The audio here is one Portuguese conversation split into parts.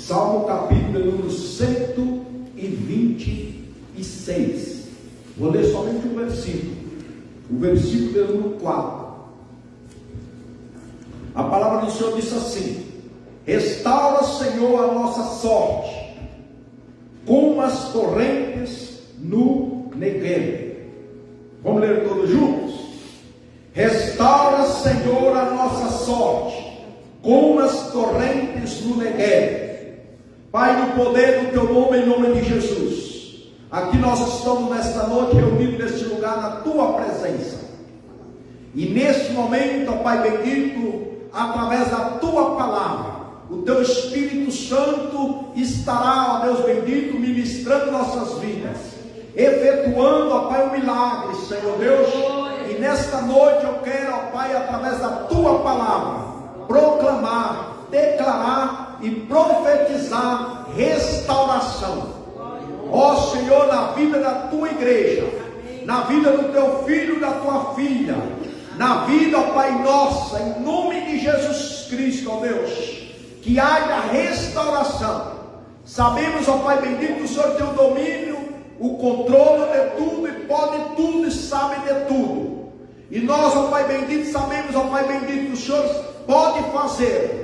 Salmo capítulo número 126. Vou ler somente um versículo. O versículo número 4. A palavra do Senhor diz assim: restaura, Senhor, a nossa sorte, como as torrentes no Negueb. Vamos ler todos juntos? Restaura, Senhor, a nossa sorte, como as torrentes no Negueb. Pai, no poder do teu nome, em nome de Jesus, aqui nós estamos nesta noite reunidos neste lugar na tua presença. E neste momento, ó Pai bendito, através da tua palavra, o teu Espírito Santo estará, ó Deus bendito, ministrando nossas vidas, efetuando, ó Pai, um milagre, Senhor Deus. E nesta noite eu quero, ó Pai, através da tua palavra, proclamar, declarar e profetizar restauração, ó Senhor, na vida da tua igreja, na vida do teu filho e da tua filha, na vida, ó Pai nossa, em nome de Jesus Cristo, ó Deus, que haja restauração. Sabemos, ó Pai bendito, que o Senhor tem o domínio, o controle de tudo, e pode tudo, e sabe de tudo. E nós, ó Pai bendito, sabemos, ó Pai bendito, que o Senhor pode fazer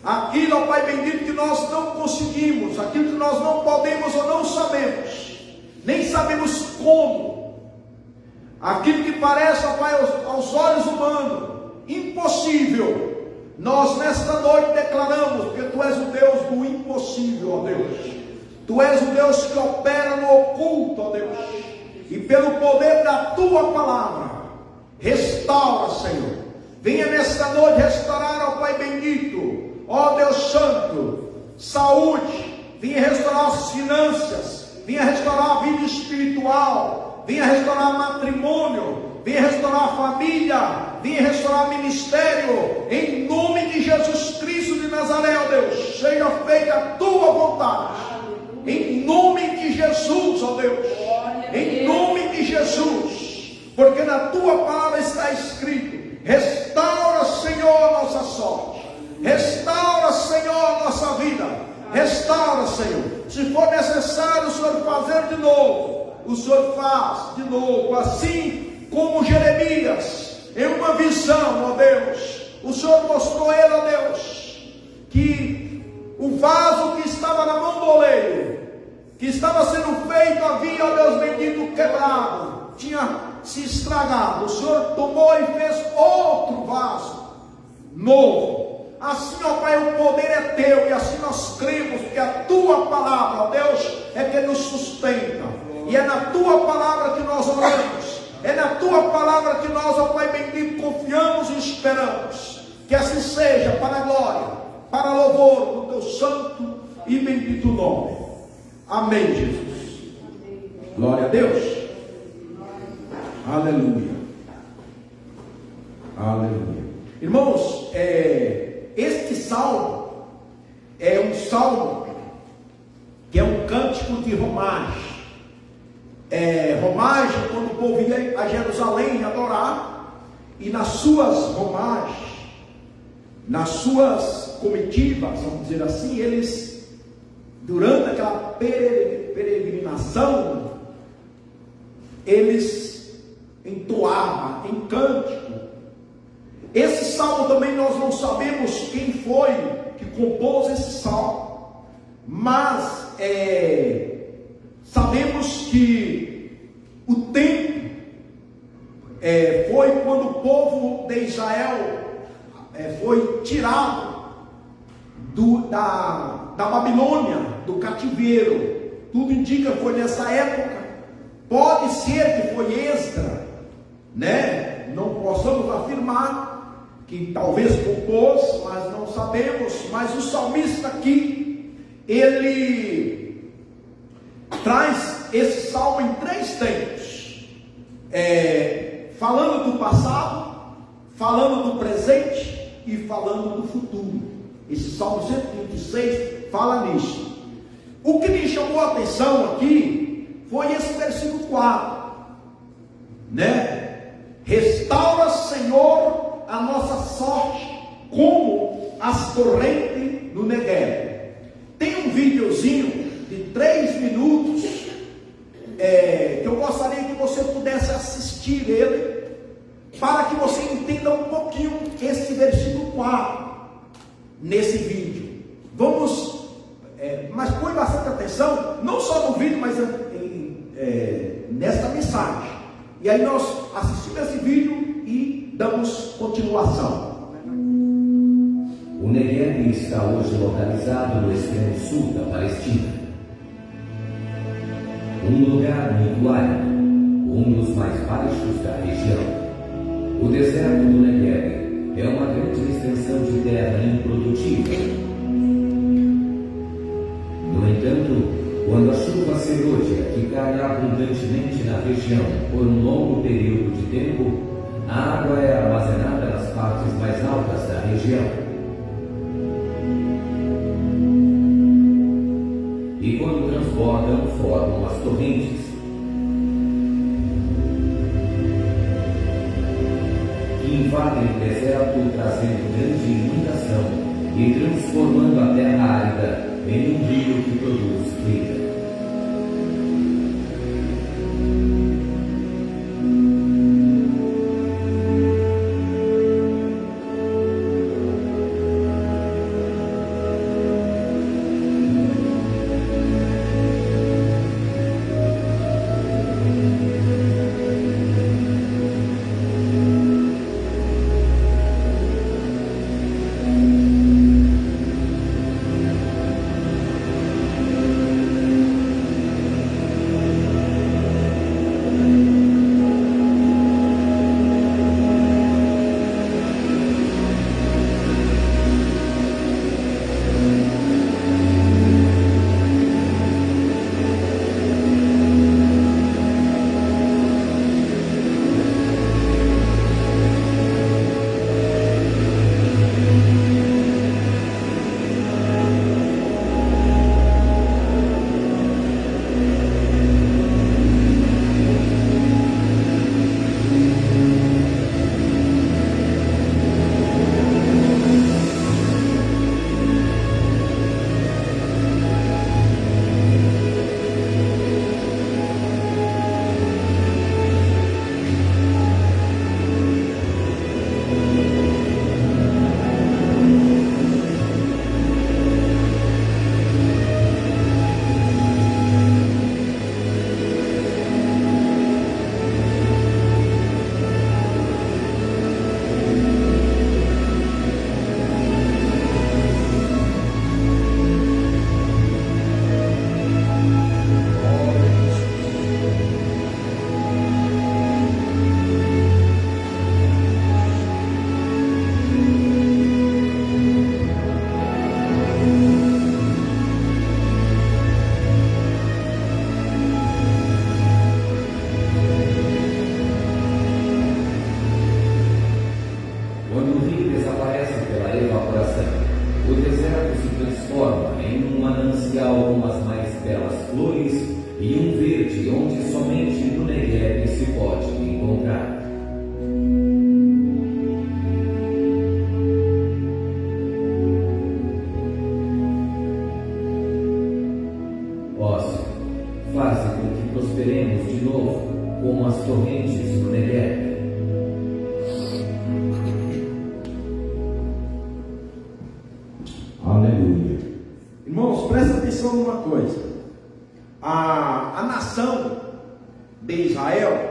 aquilo, ó Pai bendito, que nós não conseguimos, aquilo que nós não podemos ou não sabemos, nem sabemos como, aquilo que parece, ó Pai, aos olhos humanos, impossível. Nós nesta noite declaramos que Tu és o Deus do impossível, ó Deus. Tu és o Deus que opera no oculto, ó Deus. E pelo poder da Tua palavra, restaura, Senhor. Venha nesta noite restaurar, ó Pai bendito, ó Deus Santo, saúde. Venha restaurar as finanças. Venha restaurar a vida espiritual. Venha restaurar matrimônio. Venha restaurar a família. Venha restaurar ministério. Em nome de Jesus Cristo de Nazaré, ó Deus, seja feita a tua vontade. Em nome de Jesus, ó Deus. Em nome de Jesus. Porque na tua palavra está escrito: restaura, Senhor, a nossa sorte. Restaura, Senhor, a nossa vida. Restaura, Senhor. Se for necessário o Senhor fazer de novo, o Senhor faz de novo. Assim como Jeremias, em uma visão, ó Deus, o Senhor mostrou a ele, ó Deus, que o vaso que estava na mão do oleiro, que estava sendo feito, havia, ó Deus bendito, quebrado, tinha se estragado. O Senhor tomou e fez outro vaso novo. Assim, ó Pai, o poder é teu, e assim nós cremos que a tua palavra, ó Deus, é que nos sustenta, e é na tua palavra que nós oramos, é na tua palavra que nós, ó Pai bendito, confiamos e esperamos. Que assim seja, para a glória, para louvor do teu santo e bendito nome. Amém, Jesus. Glória a Deus. Aleluia. Aleluia. Irmãos, este salmo é um salmo que é um cântico de romagem. Romagem, quando o povo ia a Jerusalém adorar, e nas suas romagens, nas suas comitivas, vamos dizer assim, eles, durante aquela peregrinação, eles entoavam em cântico. Esse salmo também nós não sabemos quem foi que compôs esse salmo, mas sabemos que o tempo foi quando o povo de Israel foi tirado da Babilônia, do cativeiro. Tudo indica que foi nessa época. Pode ser que foi Esdras, né? Não possamos afirmar que talvez compôs, mas não sabemos. Mas o salmista aqui, ele traz esse salmo em 3 tempos, falando do passado, falando do presente e falando do futuro. Esse salmo 126 fala nisso. O que me chamou a atenção aqui foi esse versículo 4, né? Restaura, Senhor, a nossa sorte, como as torrentes no Negueb. Tem um mas põe bastante atenção, não só no vídeo, mas nesta mensagem. E aí nós assistimos esse vídeo e damos continuação. O Negueb está hoje localizado no extremo sul da Palestina. Um lugar muito árido, um dos mais baixos da região. O deserto do Negueb é uma grande extensão de terra improdutiva. No entanto, quando a chuva serôdia que cai abundantemente na região por um longo período de tempo, a água é armazenada nas partes mais altas da região. E quando transbordam, formam as torrentes, que invadem o deserto, trazendo grande inundação e transformando a terra árida em um rio que produz vida. E um verde onde somente no Negueb se pode encontrar. Ósseo, faça com que prosperemos de novo, como as torrentes no Negueb. Aleluia. Irmãos, presta atenção numa coisa. A nação de Israel,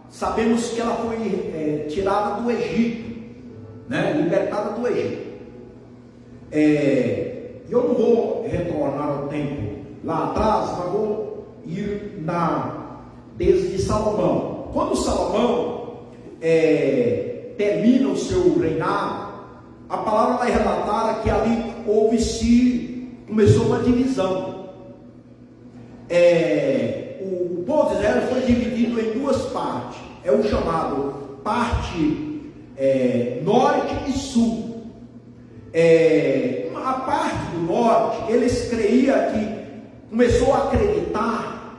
sabemos que ela foi tirada do Egito, né? Libertada do Egito. Eu não vou retornar ao tempo lá atrás, mas vou ir desde Salomão. Quando Salomão termina o seu reinado, a palavra vai relatar que ali começou uma divisão. O povo de Israel foi dividido em duas partes. É o chamado parte norte e sul. A parte do norte, eles creiam começou a acreditar,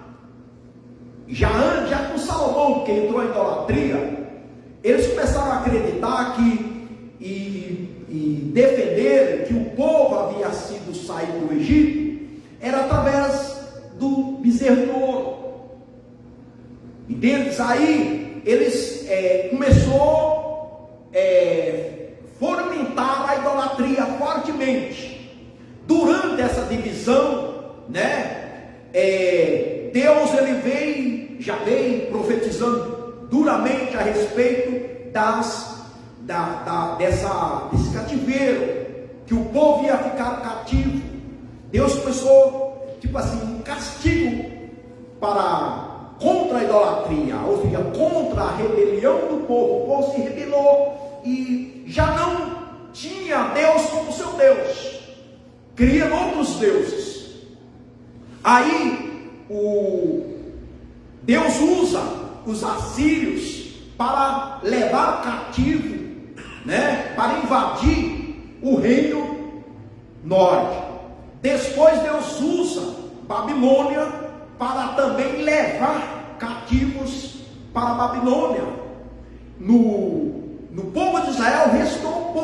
já com Salomão, que entrou em idolatria, eles começaram a acreditar e defender que o povo havia sido saído do Egito era através do bezerro de ouro. E deles aí, começou a fomentar a idolatria, fortemente. Durante essa divisão, Deus já veio profetizando duramente a respeito desse cativeiro, que o povo ia ficar cativo. Deus começou, um castigo contra a idolatria, ou seja, contra a rebelião do povo. O povo se rebelou e já não tinha Deus como seu Deus, cria outros deuses. Aí Deus usa os assírios para levar cativo, para invadir o reino norte. Depois Deus usa Babilônia para também levar cativos para a Babilônia. No povo de Israel restou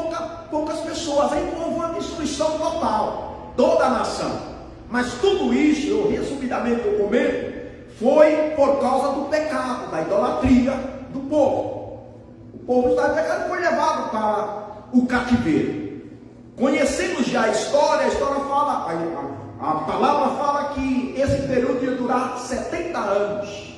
poucas pessoas. Aí houve uma destruição total, toda a nação. Mas tudo isso, eu resumidamente eu comento, foi por causa do pecado, da idolatria do povo. O povo estava pecado, foi levado para o cativeiro. Conhecemos já a história fala, a palavra fala que esse período ia durar 70 anos,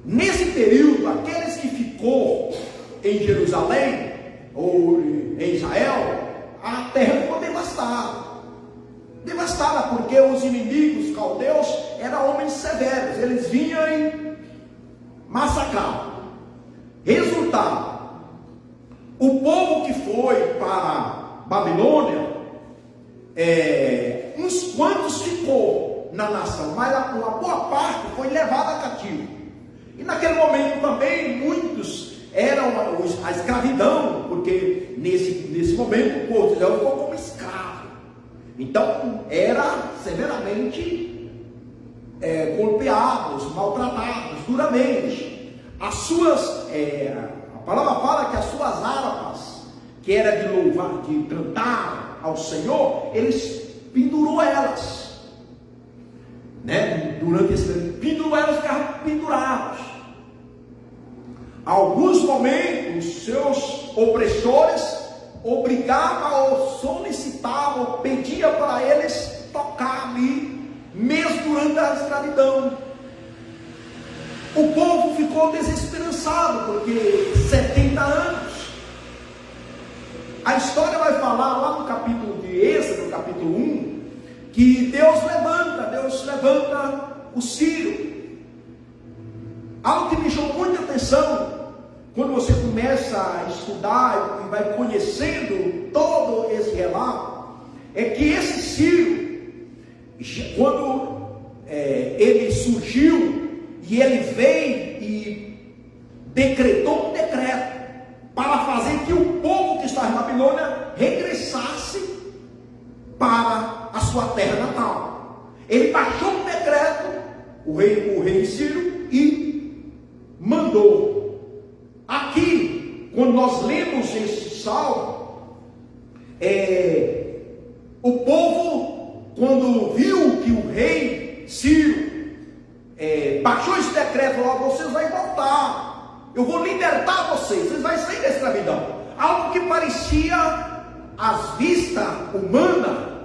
Nesse período, aqueles que ficou em Jerusalém, ou em Israel, a terra ficou devastada, porque os inimigos caldeus eram homens severos, eles vinham e massacravam. Resultado, o povo que foi para Babilônia, uns quantos ficou na nação, mas uma boa parte foi levada cativo. E naquele momento também muitos eram a escravidão, porque nesse momento o povo de Israel ficou como escravo. Então era severamente golpeados, maltratados duramente. A palavra fala que as suas harpas, que era de louvar, de cantar ao Senhor, eles pendurou elas, durante esse tempo, pendurou elas, ficavam pendurados. Alguns momentos, seus opressores obrigavam ou solicitavam, pediam para eles tocar ali, mesmo durante a escravidão. O povo ficou desesperançado, porque 70 anos. A história vai falar lá no capítulo de Êxodo, no capítulo 1, que Deus levanta o Ciro. Algo que me chamou muita atenção, quando você começa a estudar e vai conhecendo todo esse relato, é que esse Ciro, quando ele surgiu, e ele veio e decretou um decreto para fazer que o povo que estava em Babilônia regressasse para a sua terra natal. Ele baixou um decreto, o rei Ciro, e mandou. Aqui, quando nós lemos esse salmo, o povo, quando viu que o rei Ciro baixou esse decreto, falou: vocês vão voltar, eu vou libertar vocês vão sair da escravidão. Algo que parecia, às vistas humanas,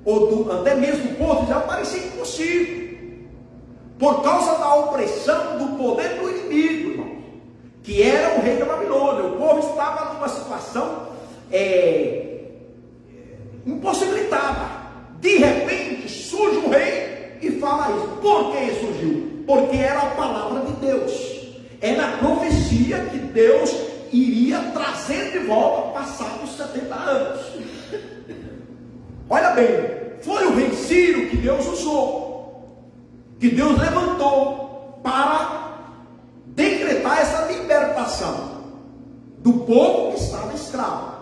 ou até mesmo do povo, já parecia impossível, por causa da opressão do poder do inimigo, irmão, que era o rei da Babilônia. O povo estava numa situação impossibilitada. De repente surge um rei e fala isso. Por que surgiu? Porque era a palavra de Deus, era a profecia que Deus iria trazer de volta passados 70 anos. Olha bem, foi o rei Ciro que Deus usou, que Deus levantou para decretar essa libertação do povo que estava escravo.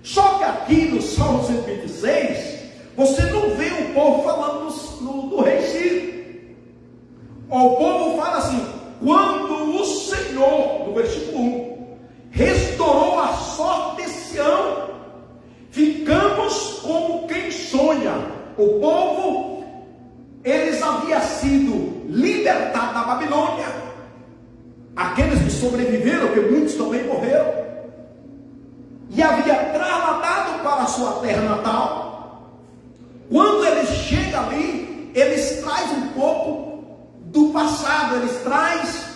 Só que aqui no Salmo 126, você não vê o povo falando do rei Ciro. O povo fala assim: quando o Senhor, no versículo 1, restaurou a sorte de Sião, ficamos como quem sonha. O povo, eles haviam sido libertados da Babilônia, aqueles que sobreviveram, porque muitos também morreram, e havia sua terra natal. Quando eles chegam ali, eles trazem um pouco do passado, eles trazem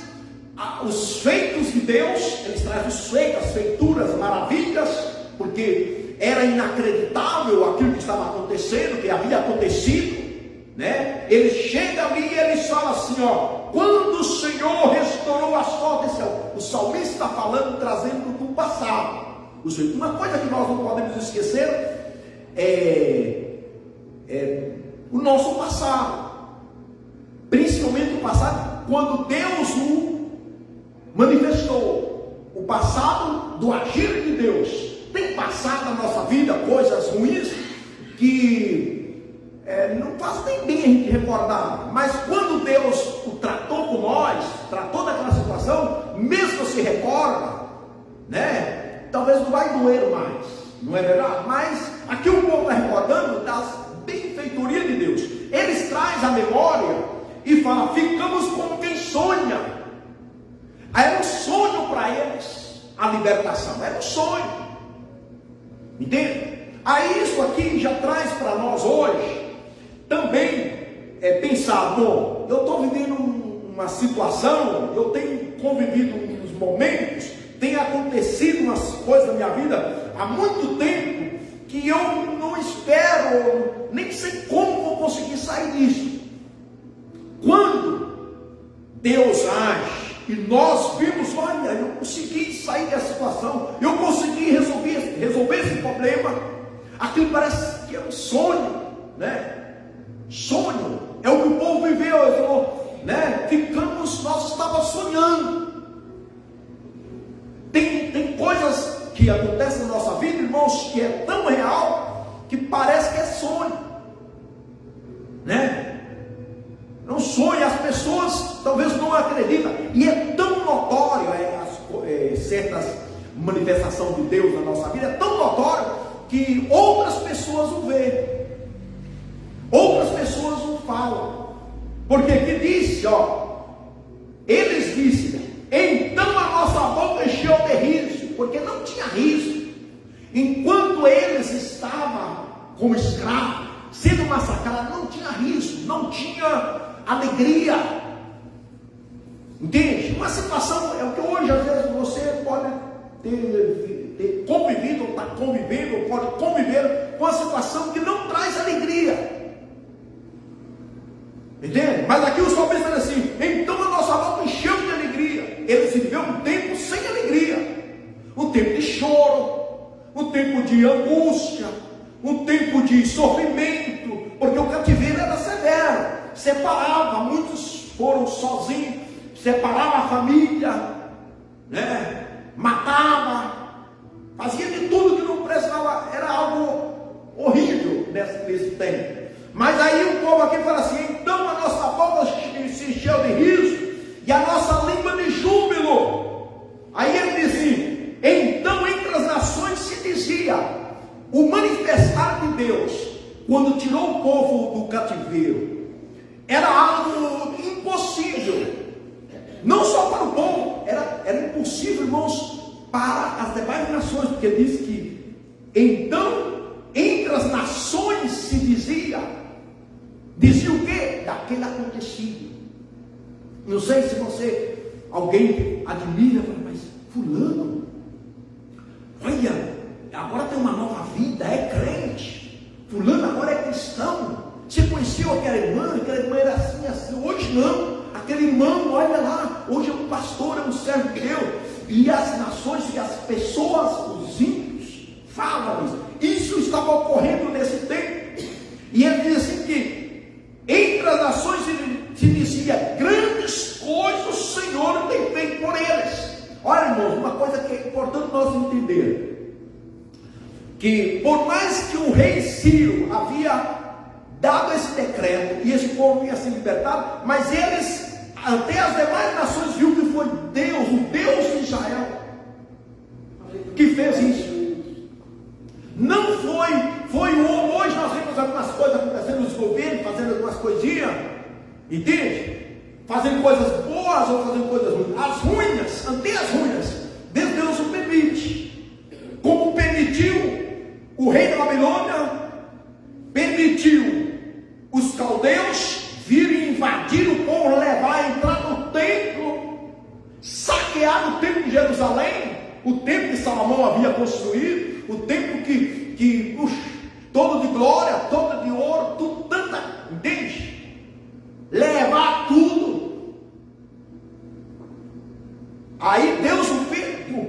os feitos de Deus, eles trazem os feitos, as feituras, maravilhas, porque era inacreditável aquilo que estava acontecendo, que havia acontecido, né? Eles chegam ali e eles falam assim, quando o Senhor restaurou as sortes, o salmista está falando, trazendo do passado. Uma coisa que nós não podemos esquecer é o nosso passado, principalmente o passado quando Deus o manifestou, o passado do agir de Deus. Tem passado na nossa vida coisas ruins que não faz nem bem a gente recordar, mas quando Deus o tratou com nós, tratou daquela situação, mesmo se recorda, né? Talvez não vai doer mais, não é verdade? Mas aqui o povo está recordando das benfeitorias de Deus. Eles trazem a memória e falam, ficamos como quem sonha. Era um sonho para eles a libertação, era um sonho, entende? Aí isso aqui já traz para nós hoje também pensar, bom, eu estou vivendo uma situação, eu tenho convivido uns momentos, tem acontecido umas coisas na minha vida há muito tempo, que eu não espero, nem sei como vou conseguir sair disso. Quando Deus age, e nós vimos, olha, eu consegui sair dessa situação, eu consegui resolver esse problema, aquilo parece que é um sonho, né? Sonho, é o que o povo viveu, ele falou, né? Nós estávamos sonhando. Tem coisas que acontecem na nossa vida, irmãos, que é tão real, que parece que é sonho, né? É um sonho, as pessoas talvez não acreditam, e é tão notório, certas manifestações de Deus na nossa vida, é tão notório, que outras pessoas o veem. Outras pessoas não falam, porque aqui disse, eles disseram, então a nossa boca encheu de riso, porque não tinha riso, enquanto eles estavam como escravos, sendo massacrados, não tinha riso, não tinha alegria, entende? Uma situação, é o que hoje às vezes você pode ter convivido, ou está convivendo, ou pode conviver com uma situação que não traz alegria. Entende? Mas aqui o salmista diz assim, então a nossa boca encheu de alegria. Eles viveram um tempo sem alegria, um tempo de choro, um tempo de angústia, um tempo de sofrimento, porque o cativeiro era severo, separava, muitos foram sozinhos, separava a família, né? Matava, fazia de tudo que não precisava, era algo horrível nesse tempo. Mas aí o povo aqui fala assim, então a nossa boca se encheu de riso, e a nossa língua de júbilo. Aí ele diz assim, então entre as nações se dizia, o manifestar de Deus, quando tirou o povo do cativeiro, era algo impossível, não só para o povo, era impossível, irmãos, para as demais nações, porque diz que, então, entre as nações se dizia o que? Daquele acontecido. Não sei se alguém admira, mas fulano, olha, agora tem uma nova vida, é crente, fulano agora é cristão, você conheceu aquela irmã era assim, assim, hoje não, aquele irmão, olha lá, hoje é um pastor, é um servo de Deus, e as nações e as pessoas, os ímpios, falam isso estava ocorrendo nesse tempo, e ele diz assim que, entre as nações se dizia, grandes coisas o Senhor tem feito por eles. Olha, irmãos, uma coisa que é importante nós entender, que por mais que o rei Ciro havia dado esse decreto, e esse povo ia ser libertado, mas eles, até as demais nações, viu que foi Deus, o Deus de Israel, que fez isso. Não foi hoje nós vemos algumas coisas acontecendo nos governos, fazendo algumas coisinhas, entende? Fazendo coisas boas ou fazendo coisas ruins. As ruins, até as ruins, Deus o permite. Como permitiu o rei da Babilônia permitiu os caldeus virem invadir o povo, levar, entrar no templo, saquear o templo de Jerusalém, o templo que Salomão havia construído, o templo que todo de glória, todo de ouro, tudo tanta, entende? Levar tudo. Aí Deus o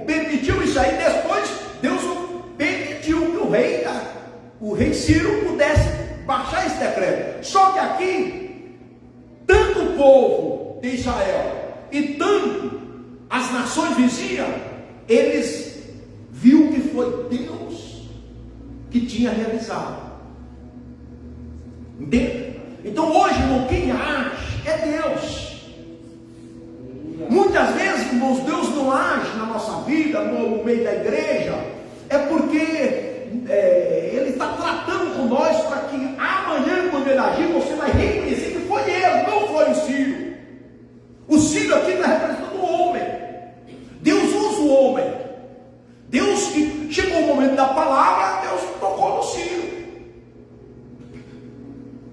permitiu isso aí. Depois Deus permitiu que o rei Ciro pudesse baixar esse decreto. Só que aqui, tanto o povo de Israel e tanto as nações vizinhas, eles viu que foi Deus que tinha realizado. Entende? Então hoje, irmão, quem age é Deus. Muitas vezes, irmãos, Deus não age na nossa vida, no meio da igreja, é porque Ele está tratando com nós para que amanhã, quando Ele agir, você vai reconhecer que foi Ele, não foi o Ciro. O Ciro aqui está representando o homem. Deus usa o homem. Deus, que chegou o momento da palavra, Deus tocou no Ciro.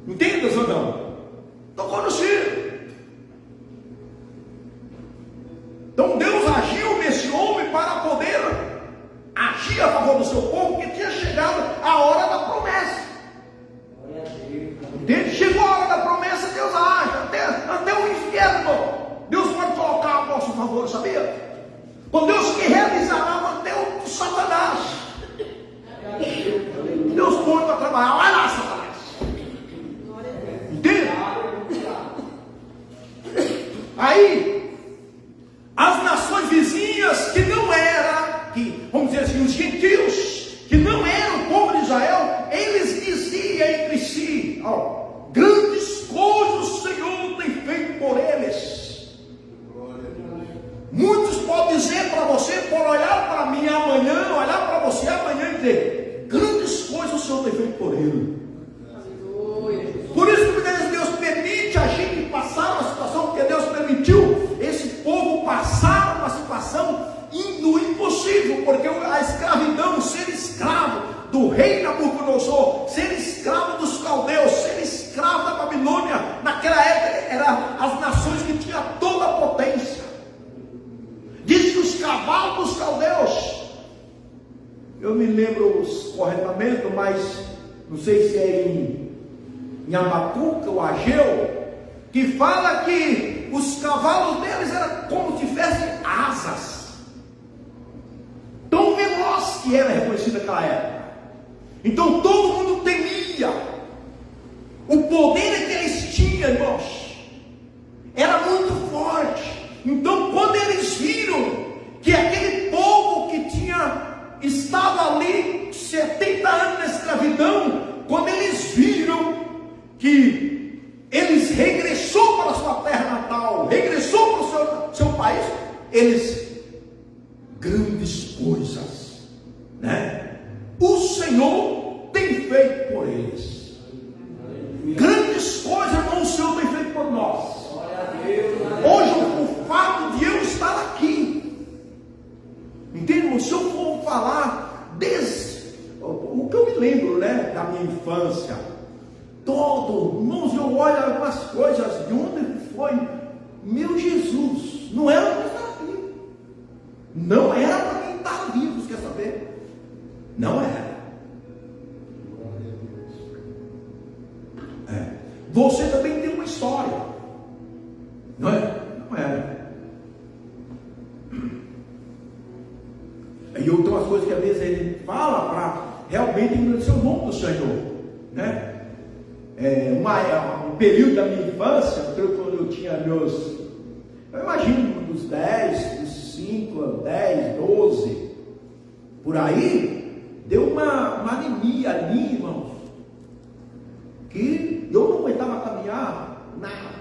Entende, ou não? Tocou no Ciro. Então Deus agiu nesse homem para poder agir a favor do seu povo, porque tinha chegado a hora da promessa. Entende? Chegou a hora da promessa, Deus age. Até o inferno Deus pode colocar a nosso favor, sabia? Quando Deus quer realizar até o Satanás, Deus põe para trabalhar. Vai lá, Satanás. Entende? Aí, as nações vizinhas que não eram, vamos dizer assim, os gentios, que não eram o povo de Israel, eles diziam entre si: grandes coisas o Senhor tem feito por eles. Muitos podem dizer para você, por olhar para mim amanhã, olhar para você amanhã e dizer: grandes coisas o Senhor tem feito por ele. Por isso que muitas vezes Deus permite a gente passar uma situação, porque Deus permitiu esse povo passar uma situação do impossível, porque a escravidão, ser escravo do rei Nabucodonosor, ser escravo dos caldeus, ser escravo da Babilônia, naquela época eram as nações que tinham toda a potência. Diz que os cavalos dos caldeus, eu me lembro corretamente, mas não sei se é em Abacuque ou Ageu, que fala que os cavalos deles eram como se tivessem asas. Tão veloz que era reconhecido naquela época. Então todo mundo temia. O poder que eles tinham, irmãos, era muito forte. Então quando eles viram que aquele povo que estava ali 70 anos na escravidão, quando eles viram que eles regressou para a sua terra natal, regressou para o seu país, eles, grandes coisas, né? O Senhor tem feito por eles. Grandes coisas, irmão, o Senhor tem feito por nós. Hoje, o fato de eu estar aqui, entende? Se eu for falar o que eu me lembro, né, da minha infância, irmãos, eu olho algumas coisas de onde foi, meu Jesus, não era para estar vivo, não era para quem está vivo, quer saber? Não era. Você também tem uma história, não é? Não era. E outras coisas que às vezes ele fala para realmente engrandecer o nome do Senhor, né? Um período da minha infância, quando eu tinha eu imagino, dos 10, dos 5, 10, 12, por aí, deu uma anemia ali, irmãos, que eu não aguentava caminhar, nada.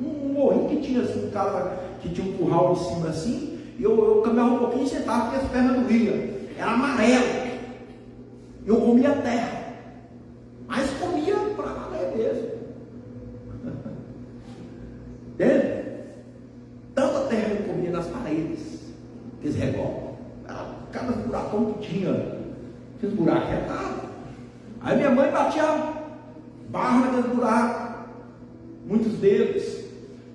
Um morrinho que tinha assim, um cara que tinha um curral em cima assim, e eu caminhava um pouquinho e sentava, porque as pernas doíam, era amarelo, eu comia terra, mas comia para valer mesmo. Entende? Tanta terra eu comia nas paredes, aqueles regolpes, cada buracão que tinha, aqueles buracos retados. Aí minha mãe batia barro naquele buraco, muitos deles,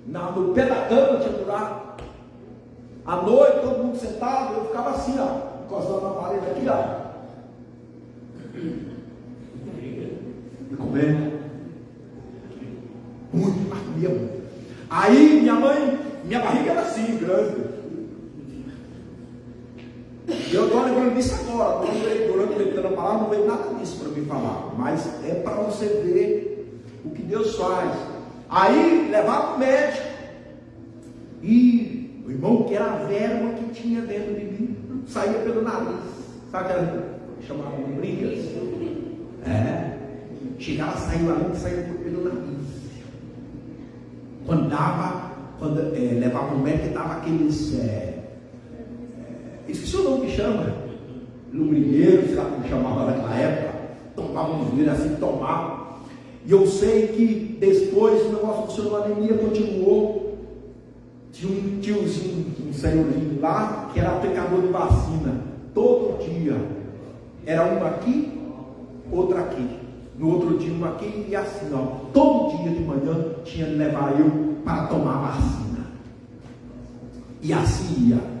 no pé da cama tinha buraco. À noite, todo mundo sentado, eu ficava assim, ó, encostando na parede aqui, ó. E comendo. Muito, mas comia muito. Aí minha barriga era assim, grande. Eu estou lembrando disso agora, durante meditando a palavra, não veio nada disso para me falar, mas é para você ver o que Deus faz. Aí levaram o médico, e o irmão, que era a verba que tinha dentro de mim, saía pelo nariz, sabe aquela chamada de brigas? Chegava, saiu ali, saía pelo nariz. Quando levava o médico, dava aqueles. Esqueci o nome que chama, lumineiro, sei lá como chamava naquela época, tomava uns vidros assim, tomava, e eu sei que depois o negócio funcionou, a anemia continuou. Tinha um tiozinho, um senhorzinho lá, que era aplicador de vacina, todo dia, era uma aqui, outra aqui, no outro dia uma aqui, e assim, ó, todo dia de manhã tinha que levar eu para tomar vacina, e assim ia.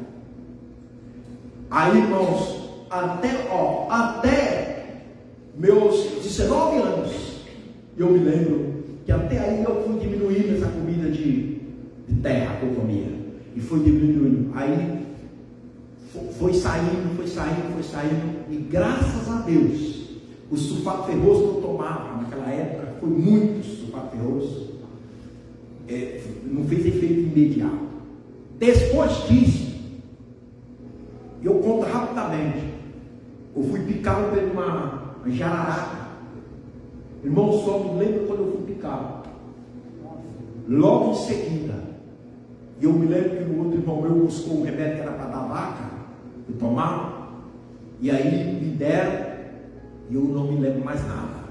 Aí, irmãos, até meus 19 anos, eu me lembro que até aí eu fui diminuindo essa comida de terra que eu comia, e fui diminuindo. Aí foi saindo, e graças a Deus, o sulfato ferroso que eu tomava naquela época, foi muito sulfato ferroso, não fez efeito imediato. Depois disso, eu conto rapidamente. Eu fui picado por uma jararaca. Irmão, só me lembro quando eu fui picado. Logo em seguida, eu me lembro que o outro irmão meu buscou um remédio que era para dar vaca, eu tomava, e aí me deram, e eu não me lembro mais nada.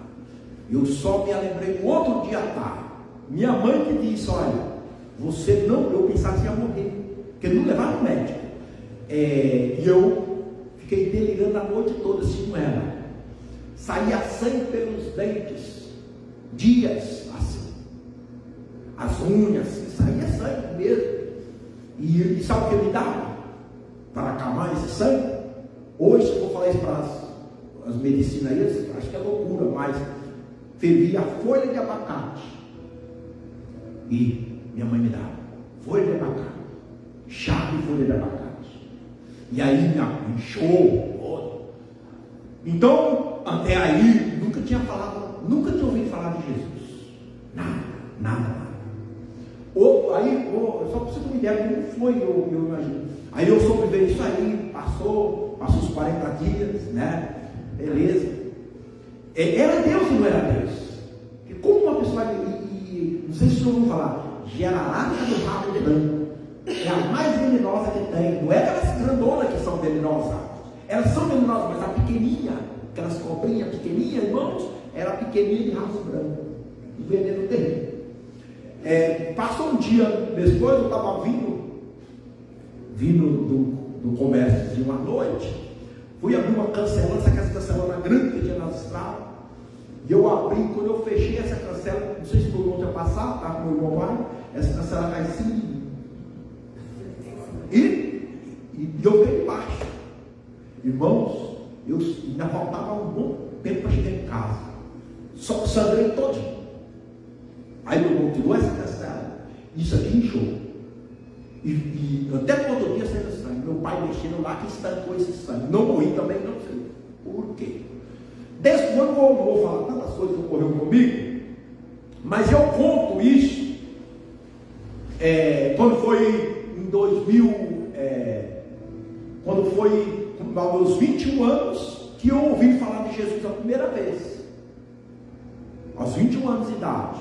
Eu só me lembrei no outro dia à tarde. Minha mãe que disse: olha, você não, eu pensava que ia morrer, porque não levaram no médico. E eu fiquei delirando a noite toda assim com ela. Saía sangue pelos dentes, dias assim, as unhas, saía sangue mesmo. E sabe o que me dava para acalmar esse sangue? Hoje, se eu vou falar isso para as medicinas aí, acho que é loucura, mas fervia folha de abacate, e minha mãe me dava folha de abacate, chá de folha de abacate. E aí me inchou. Então, até aí, nunca tinha ouvido falar de Jesus. Nada. Aí, só para você ter uma ideia, como foi, eu imagino. Aí eu soube ver isso aí, passou os 40 dias, né? Beleza. Era Deus ou não era Deus? Porque como uma pessoa, não sei se vocês vão falar, jararaca do rabo branco. É a mais venenosa que tem. Não é aquelas grandonas que são venenosas. Elas são venenosas, mas a pequenininha, aquelas cobrinhas pequenininhas, irmãos, era a pequenininha de rabo branco. O veneno dele. Passou um dia depois, eu estava vindo do comércio de uma noite. Fui abrir uma cancelana, essa cancelana grande que tinha nas estradas. E eu abri, quando eu fechei essa cancela, não sei se todo mundo tinha passado, tá com o meu irmão vai, essa cancela cai assim. E eu fiquei embaixo. Irmãos, ainda faltava um bom tempo para chegar em casa. Só sangrei todinho. Aí meu irmão tirou essa cancela. Isso aqui inchou. E até no outro dia saiu sangue. Meu pai mexendo lá que estancou esse sangue. Não morri também, não sei. Por quê? Desde quando eu não vou falar tantas coisas que ocorreu comigo, mas eu conto isso quando foi em 2000, quando foi aos meus 21 anos, que eu ouvi falar de Jesus a primeira vez, aos 21 anos de idade.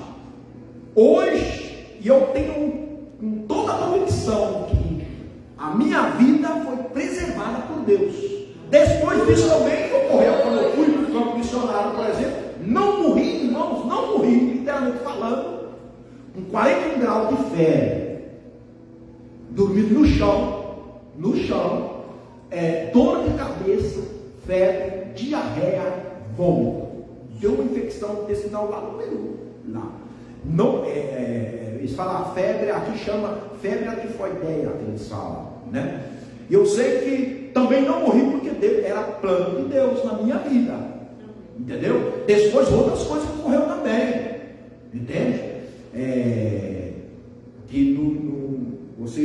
Hoje, e eu tenho toda a convicção que a minha vida foi preservada por Deus. Depois disso também ocorreu, quando eu fui para o campo missionário, por exemplo, não morri, irmãos, não morri, literalmente falando, com 41 graus de febre, dormindo no chão, dor de cabeça, febre, diarreia, vômito, deu uma infecção intestinal lá no Peru. Lá. Não, eles falam a febre, aqui chama febre tifoideia, que eles falam, né? E eu sei que também não morri porque Deus, era plano de Deus na minha vida, entendeu? Depois outras coisas que ocorreram também, entende?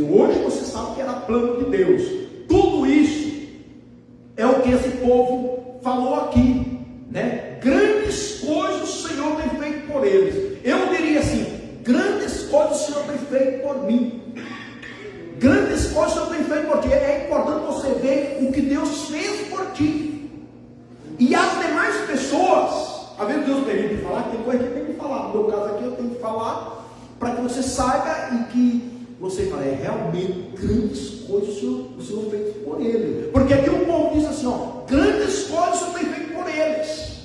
Hoje você sabe que era plano de Deus. Tudo isso é o que esse povo falou aqui, né? Grandes coisas o Senhor tem feito por eles. Eu diria assim: grandes coisas o Senhor tem feito por mim. Grandes coisas o Senhor tem feito por ti. É importante você ver o que Deus fez por ti. E as demais pessoas, às vezes Deus tem que falar, tem coisa que tem que falar. No meu caso aqui eu tenho que falar para que você saiba e que você fale, realmente grandes coisas o Senhor fez por ele. Porque aqui o povo diz assim, ó, grandes coisas o Senhor tem feito por eles.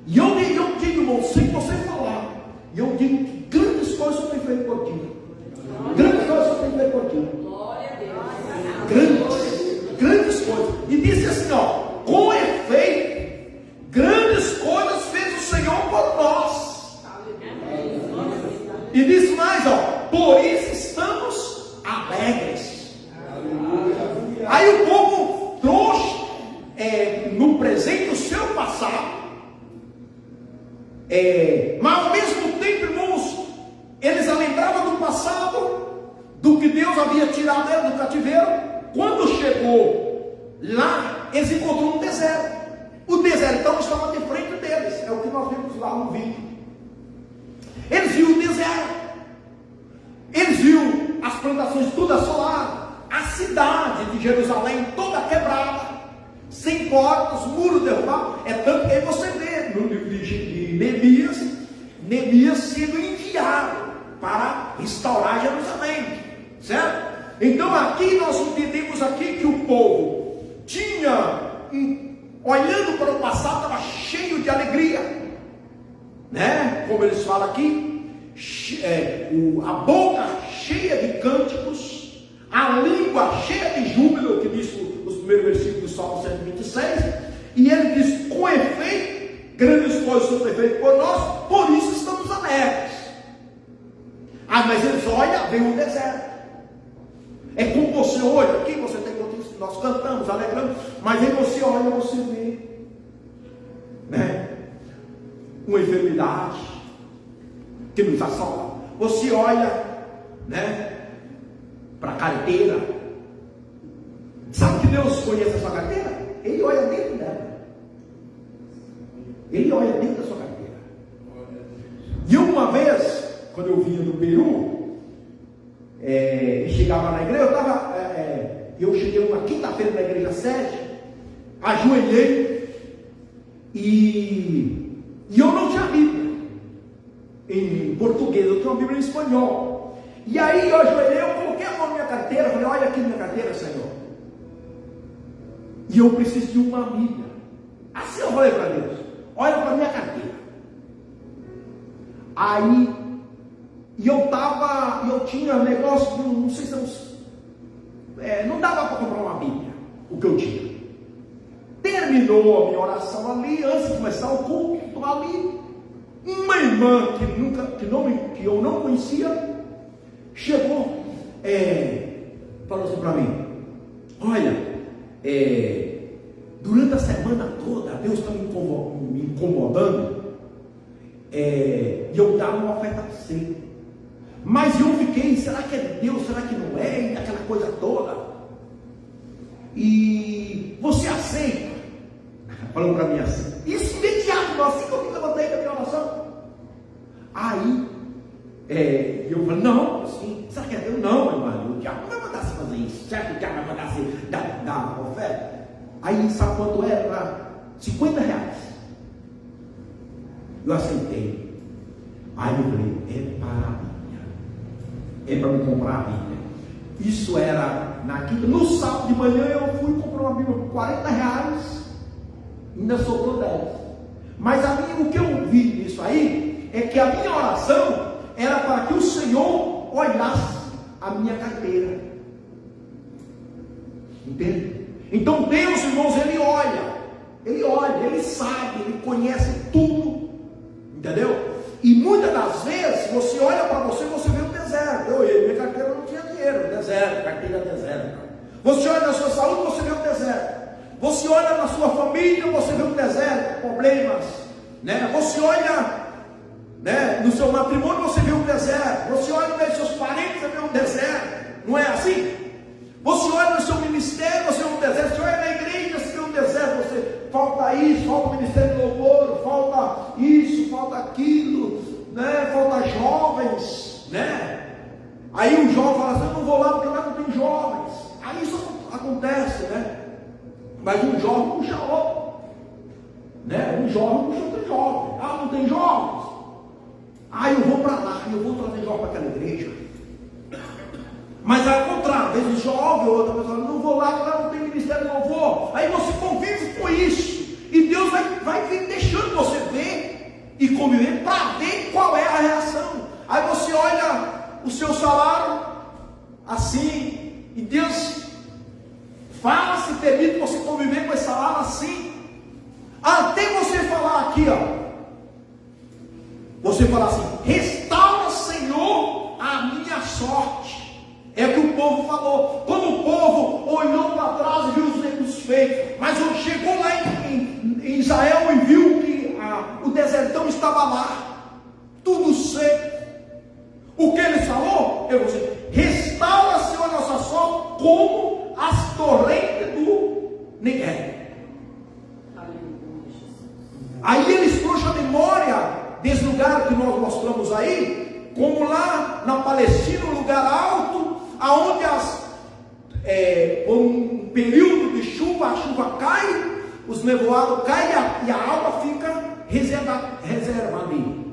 E eu digo, irmão, sem você falar, e eu digo que grandes coisas o Senhor tem feito por ti. Grandes coisas o Senhor tem feito por ti. Grandes coisas. E disse assim, ó, com efeito, grandes coisas fez o Senhor por nós. E diz mais, ó, por isso estamos alegres. Aí o povo trouxe no presente o seu passado, mas ao mesmo tempo, irmãos, eles lembravam do passado, do que Deus havia tirado eles do cativeiro. Quando chegou lá, eles encontraram um deserto. O deserto então estava de frente deles, é o que nós vimos lá no vídeo. Eles viram o deserto. Eles viram as plantações todas assoladas, a cidade de Jerusalém toda quebrada, sem portas, muros derrubados. É tanto que aí você vê no livro de Neemias sendo enviado para restaurar Jerusalém, certo? Então aqui nós entendemos aqui que o povo tinha, olhando para o passado, estava cheio de alegria, né? Como eles falam aqui, a boca cheia de cânticos, a língua cheia de júbilo, que diz os primeiros versículos do Salmo 126, e ele diz, com efeito, grandes coisas o Senhor tem feito por nós, por isso estamos alegres. Mas eles olham, vem um deserto. É como você olha aqui, você tem notícias, nós cantamos, alegramos, mas aí você olha, você vê, né, uma enfermidade que nos assola. Você olha, né, para a carteira. Sabe que Deus conhece a sua carteira? Ele olha dentro dela. Ele olha dentro da sua carteira. E uma vez, quando eu vinha do Peru, e chegava na igreja, eu cheguei uma quinta-feira na igreja sede, ajoelhei, e eu não tinha Bíblia em português, eu tinha uma Bíblia em espanhol. E aí eu ajoelhei, eu coloquei a mão na minha carteira, falei, olha aqui minha carteira, Senhor, e eu preciso de uma Bíblia. Assim eu falei para Deus, olha para a minha carteira. Aí, e eu tinha um negócio, não sei se não dava para comprar uma Bíblia, o que eu tinha. Terminou a minha oração ali, antes de começar o culto ali, uma irmã que eu não conhecia, chegou, falou assim para mim, olha, durante a semana toda, Deus está me incomodando, e eu dava uma oferta para você. Mas eu fiquei, será que é Deus, será que não é? E aquela coisa toda. E você aceita? Falou para mim assim. Isso imediato, assim que eu me levantei da minha oração. Aí, eu falei, não, assim, será que é Deus? Não, irmão, o diabo não vai mandar se fazer isso. Será que o diabo vai mandar se dar oferta? Aí, sabe quanto era? R$50. Eu aceitei. Aí eu falei, é para a Bíblia, é para me comprar a Bíblia. Isso era na quinta. No sábado de manhã eu fui comprar uma Bíblia por R$40, ainda sobrou 10. Mas o que eu vi nisso aí é que a minha oração era para que o Senhor olhasse a minha carteira. Entende? Então Deus, irmãos, Ele olha, Ele sabe, Ele conhece tudo E muitas das vezes, você olha para você e você vê um deserto. Eu olhei, minha carteira não tinha dinheiro, deserto, carteira deserto. Você olha na sua saúde, você vê um deserto. Você olha na sua família, você vê um deserto, problemas, né? Você olha, né, no seu matrimônio, você vê um deserto. Você olha nos seus parentes, você vê um deserto. Não é assim? Você olha no seu ministério, você vê um deserto. Você olha na igreja, você vê um deserto. Você falta isso, falta o ministério de louvor, falta isso, falta aquilo, né? Falta jovens, né? Aí um jovem fala assim: eu não vou lá porque lá não tem jovens. Aí isso acontece, né? Mas um jovem puxa outro, né? Um jovem puxa outro jovem. Ah, não tem jovens? Ah, eu vou para lá, eu vou trazer jovem para aquela igreja. Mas ao contrário, às vezes o jovem ou outra pessoa, não vou lá não tem ministério de louvor. Aí você convive com isso, e Deus vai deixando você ver e conviver para ver qual é a reação. Aí você olha o seu salário assim, e Deus fala, se permite você conviver com esse salário assim, até você falar aqui, ó. Você fala assim: restaura, Senhor, a minha sorte. É o que o povo falou. Quando o povo olhou para trás e viu os erros feitos, mas chegou lá em Israel e viu que o desertão estava lá, tudo seco. O que ele falou? Eu vou dizer: restaura, Senhor, a nossa sorte como as torrentes do Negev. Aí eles trouxeram a memória desse lugar que nós mostramos aí, como lá na Palestina, um lugar alto, aonde um período de chuva, a chuva cai, os nevoados caem e a água fica reserva ali.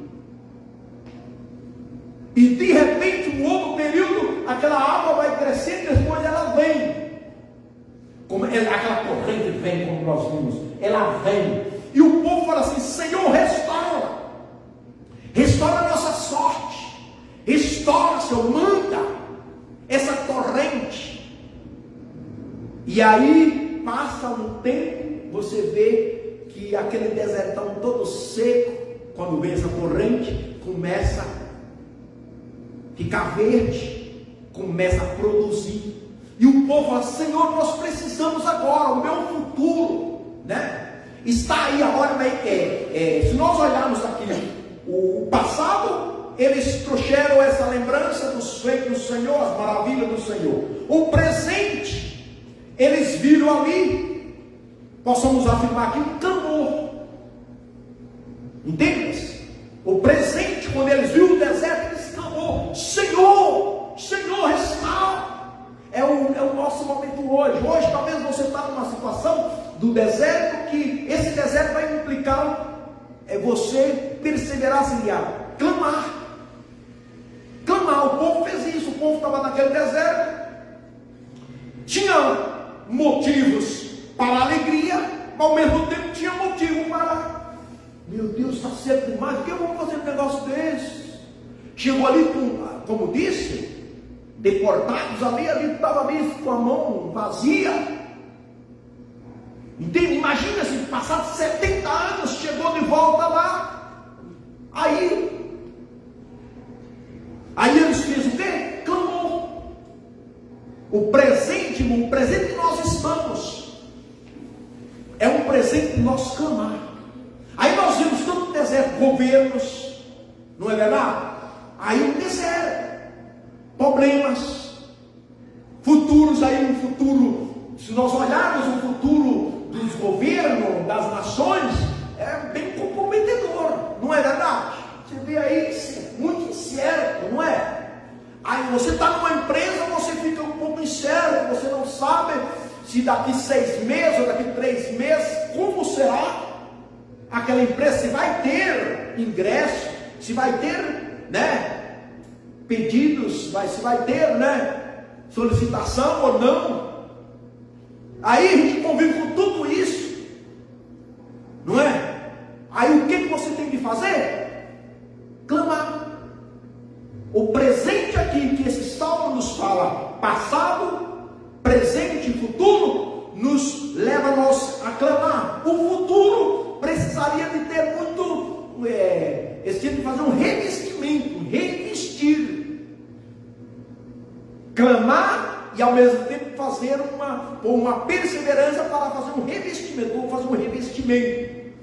E de repente, um outro período, aquela água vai crescendo e depois ela vem. Aquela corrente vem, como nós vimos, ela vem. E o povo fala assim: Senhor, restaura a nossa sorte, restaura, Senhor, manda essa torrente. E aí passa um tempo, você vê que aquele desertão todo seco, quando vem essa torrente, começa a ficar verde, começa a produzir. E o povo fala: Senhor, nós precisamos agora, o meu futuro, né? Está aí agora, se nós olharmos aqui o passado, eles trouxeram essa lembrança dos feitos do Senhor, as maravilhas do Senhor. O presente, eles viram ali, possamos afirmar aqui, um clamor. Entende? O presente, quando eles viram o deserto, eles clamou: Senhor, Senhor, restaura. É o nosso momento hoje. Hoje talvez você está numa situação do deserto, que esse deserto vai implicar você perseverar, auxiliar, clamar. O povo fez isso. O povo estava naquele deserto, tinha motivos para alegria, mas ao mesmo tempo tinha motivo para: meu Deus, está cedo demais, por que eu vou fazer um negócio desse? Chegou ali, como disse, deportados ali estava ali com a mão vazia. Entende? Imagina se passados 70 anos chegou de volta lá. Aí eles fizeram o quê? Clamou. O presente que nós estamos é um presente de nós clamar. Aí nós vimos tanto deserto, governos, não é verdade? Aí um deserto, problemas, futuros, aí um futuro, se nós olharmos o futuro dos governos, das nações, é bem comprometedor, não é verdade? Você vê aí, muito incerto, não é? Aí você está numa empresa, você fica um pouco incerto, você não sabe se daqui 6 meses ou daqui 3 meses, como será aquela empresa, se vai ter ingresso, se vai ter, né, pedidos, se vai ter, né, solicitação ou não. Aí a gente convive com tudo isso, não é? Aí o que você tem que fazer? Clamar. O presente aqui que esse salmo nos fala, passado, presente e futuro, nos leva a clamar. O futuro precisaria de ter muito Eles tinham que fazer um revestimento, revestir, clamar e ao mesmo tempo fazer uma perseverança para fazer um revestimento, ou fazer um revestimento,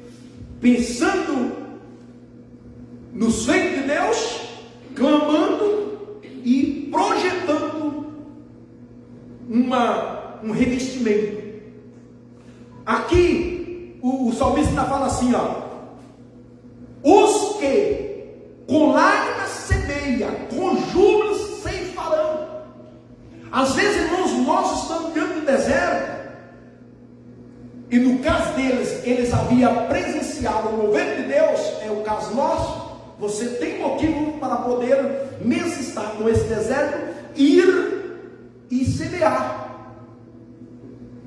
pensando nos feitos de Deus, clamando e projetando um revestimento. Aqui o salmista está falando assim, ó: os que com lágrimas semeiam, com júbilo ceifarão. Às vezes, irmãos, nós estamos diante do deserto, e no caso deles, eles haviam presenciado o mover de Deus, é o caso nosso. Você tem motivo para poder, mesmo estar com esse deserto, ir e semear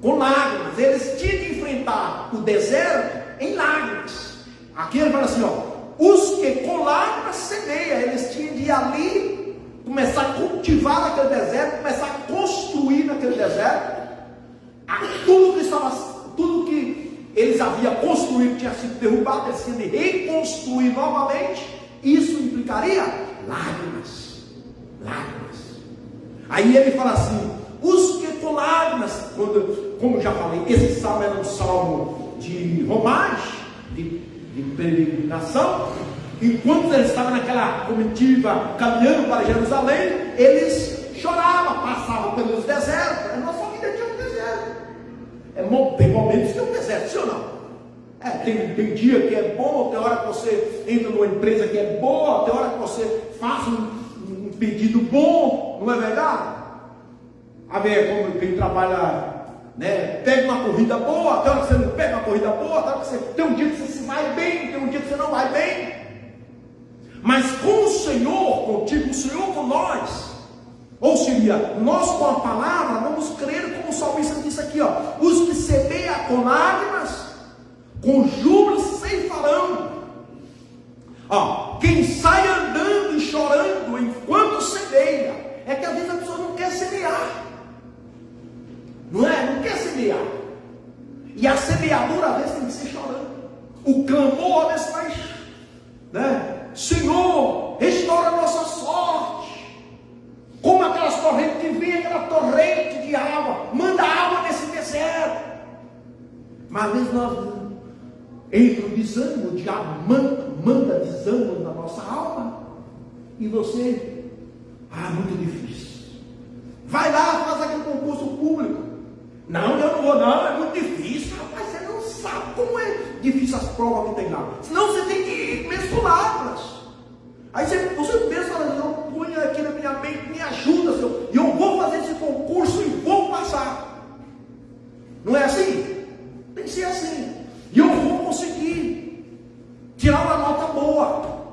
com lágrimas. Eles tinham que enfrentar o deserto em lágrimas. Aqui ele fala assim, ó: os que com lágrimas semeiam, eles tinham de ir ali, começar a cultivar naquele deserto, começar a construir naquele deserto. Tudo que eles haviam construído tinha sido derrubado, eles tinham de reconstruir novamente. Isso implicaria lágrimas. Aí ele fala assim: os que com lágrimas, como já falei, esse salmo era um salmo de romagem, de peregrinação. Enquanto eles estavam naquela comitiva caminhando para Jerusalém, eles choravam, passavam pelos desertos. A nossa vida tinha um deserto. Tem momentos que é um deserto, sim ou não? Tem dia que é bom, tem hora que você entra numa empresa que é boa, tem hora que você faz um pedido bom, não é verdade? A ver, como quem trabalha, né, pega uma corrida boa, tem hora que você não pega uma corrida boa, tem um dia que você se vai bem, tem um dia que você não vai bem. Mas com o Senhor contigo, o Senhor com nós, ou seria, nós com a palavra vamos crer, como o salmista disse aqui, ó: os que semeiam com lágrimas, com júbilo ceifarão. Ó, quem sai andando e chorando enquanto semeia, é que às vezes a pessoa não quer semear, não é? Não quer semear. E a semeadura às vezes tem que ser chorando. O clamor às vezes faz, né? Senhor, restaura a nossa sorte. Como aquelas correntes que vem, aquela torrente de água, manda água nesse deserto. Mas às vezes nós entra o desânimo, o diabo manda desânimo na nossa alma, e você, muito difícil. Vai lá, faz aquele concurso público. Não, eu não vou não, é muito difícil. Rapaz, você não sabe como é difícil as provas que tem lá. Senão você tem que ir mesmo lágrimas. Aí você pensa, eu ponho aqui na minha mente, me ajuda, Senhor, e eu vou fazer esse concurso e vou passar. Não é assim? Tem que ser assim. E eu vou conseguir tirar uma nota boa.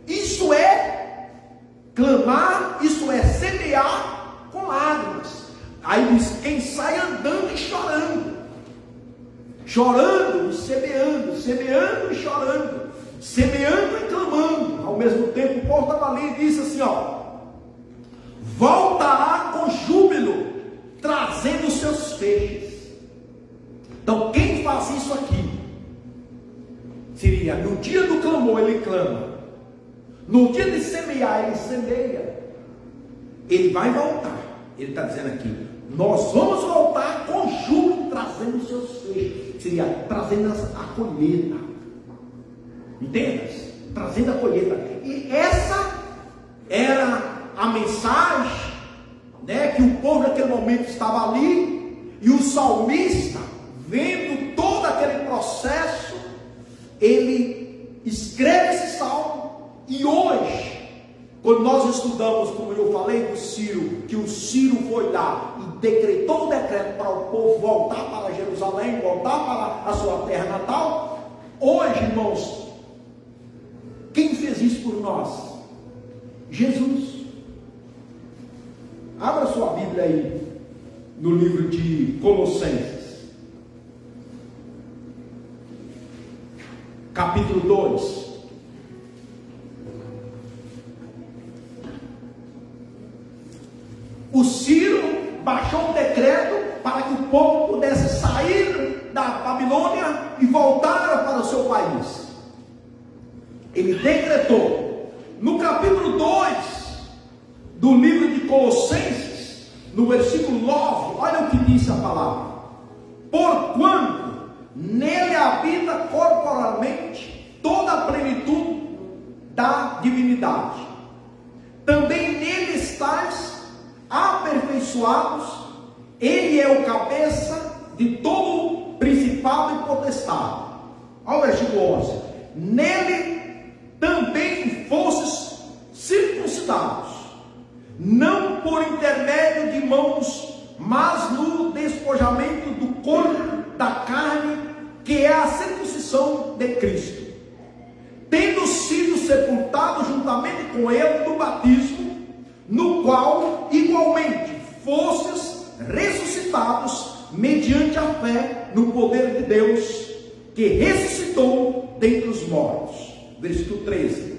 Isso é clamar, isso é semear com lágrimas. Aí diz: quem sai andando e chorando, chorando e semeando, semeando e chorando, semeando e clamando. Ao mesmo tempo, o povo estava ali e disse assim, ó: voltará com júbilo, trazendo os seus feixes. Então quem faz isso aqui seria, no dia do clamor ele clama, no dia de semear ele semeia. Ele vai voltar. Ele está dizendo aqui: nós vamos voltar com júbilo, trazendo os seus feixes. Seria trazendo a colheita. Entende? Trazendo a colheita. E essa era a mensagem, né, que o povo naquele momento estava ali. E o salmista, vendo todo aquele processo, ele escreve esse salmo. E hoje, quando nós estudamos, como eu falei do Ciro, que o Ciro foi lá e decretou o decreto para o povo voltar para Jerusalém, voltar para a sua terra natal. Hoje, irmãos, quem fez isso por nós? Jesus. Abra sua Bíblia aí no livro de Colossenses, capítulo 2. O Ciro baixou um decreto para que o povo pudesse sair da Babilônia e voltar para o seu país. Ele decretou. No capítulo 2 do livro de Colossenses, no versículo 9, olha o que diz a palavra: porquanto nele habita corporalmente toda a plenitude da divinidade, também nele estáis aperfeiçoados, ele é o cabeça de todo principado e potestade. Olha o versículo 11: nele também fostes circuncidados, não por intermédio de mãos, mas no despojamento do corpo da carne, que é a circuncisão de Cristo, tendo sido sepultados juntamente com ele no batismo, no qual igualmente fostes ressuscitados mediante a fé no poder de Deus, que ressuscitou dentre os mortos. Versículo 13: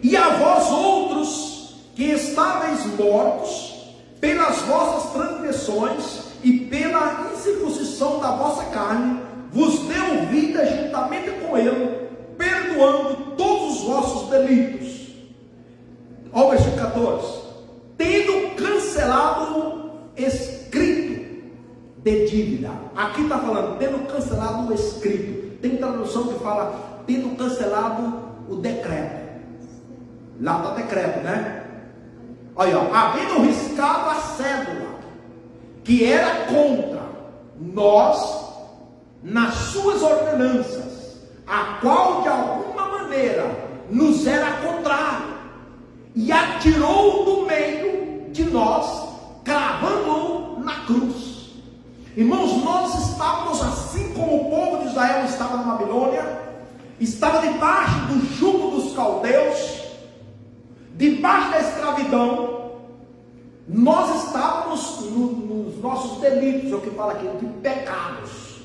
e a vós outros que estáveis mortos pelas vossas transgressões e pela incircuncisão da vossa carne, vos deu vida juntamente com ele, perdoando todos os vossos delitos. Olha o versículo 14: tendo cancelado o escrito de dívida. Aqui está falando, tendo cancelado o escrito. Tem tradução que fala, tendo cancelado o decreto. Lá está decreto, né? Olha, havendo riscado a cédula que era contra nós nas suas ordenanças, a qual de alguma maneira nos era contrário, e atirou do meio de nós, cravando-o na cruz. Irmãos, nós estávamos assim como o povo de Israel estava na Babilônia, estava debaixo do jugo dos caldeus, debaixo da escravidão. Nós estávamos nos nossos delitos, é o que fala aqui, de pecados.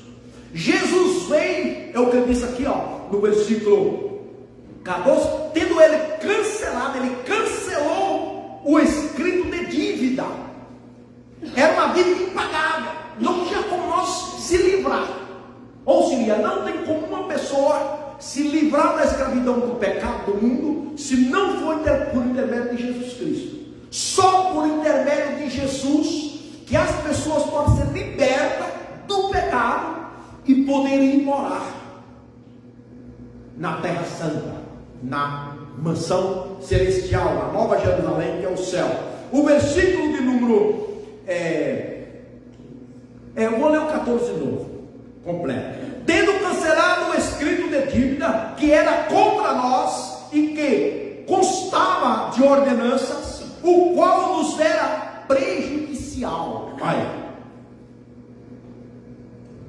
Jesus veio, é o que ele disse aqui, ó, no versículo 14, tendo ele cancelado, ele cancelou o escrito de dívida. Era uma dívida impagável, não tinha como nós se livrar. Ou seria, não tem como uma pessoa se livrar da escravidão do pecado do mundo, se não for por intermédio de Jesus Cristo. Só por intermédio de Jesus que as pessoas podem ser libertas do pecado e poderem morar na terra santa, na mansão celestial, na Nova Jerusalém, que é o céu. O versículo de número eu vou ler o 14 de novo, completo. Tendo cancelado o escrito de dívida que era contra nós e que constava de ordenanças, o qual nos era prejudicial. Vai.